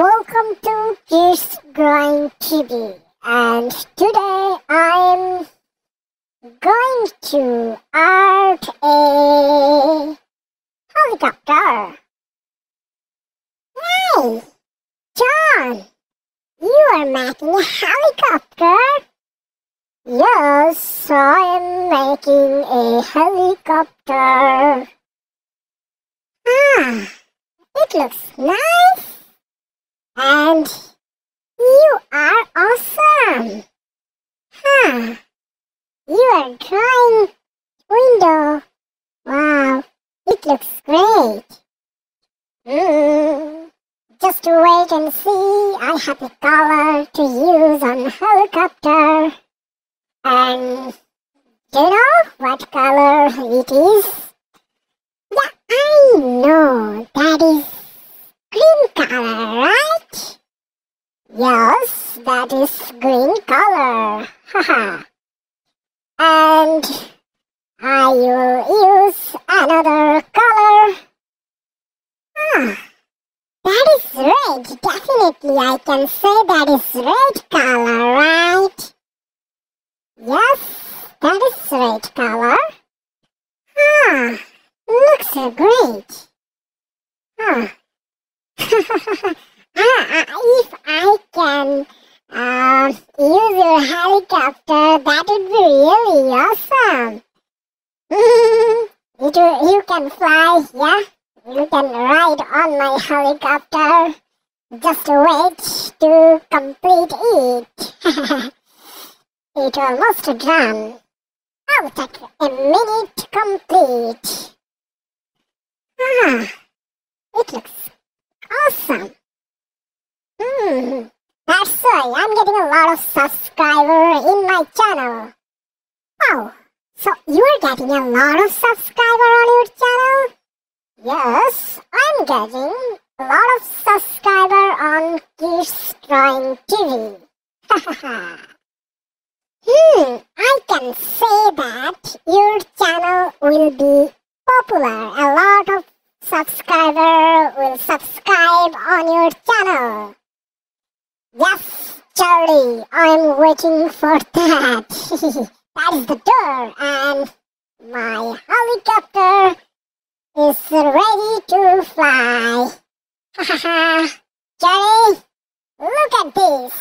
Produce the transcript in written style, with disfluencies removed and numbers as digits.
welcome to Kids Drawing TV, and today I'm going to art a helicopter. Hey, John, you are making a helicopter? Yes, I am making a helicopter. It looks nice. And you are awesome. You are drawing window. Wow, it looks great. Just wait and see. I have a color to use on helicopter. And do you know what color it is? Yeah, I know. That is green color, right? Yes, that is green color. Haha. And I will use another color. That is red. Definitely I can say that is red color, right? Yes, that is red color. Looks great. If I can use your helicopter, that would be really awesome. You can fly, yeah? You can ride on my helicopter. Just wait to complete it. It almost done. I'll take a minute to complete. It looks awesome. That's why I'm getting a lot of subscribers in my channel. Wow, so you're getting a lot of subscribers on your channel? Yes, I'm getting a lot of subscribers on Kids Drawing TV. I can say that your channel will be popular. A lot of subscribers will subscribe on your channel. Yes, Charlie, I'm waiting for that. That is the door, and my helicopter is ready to fly. Charlie, look at this.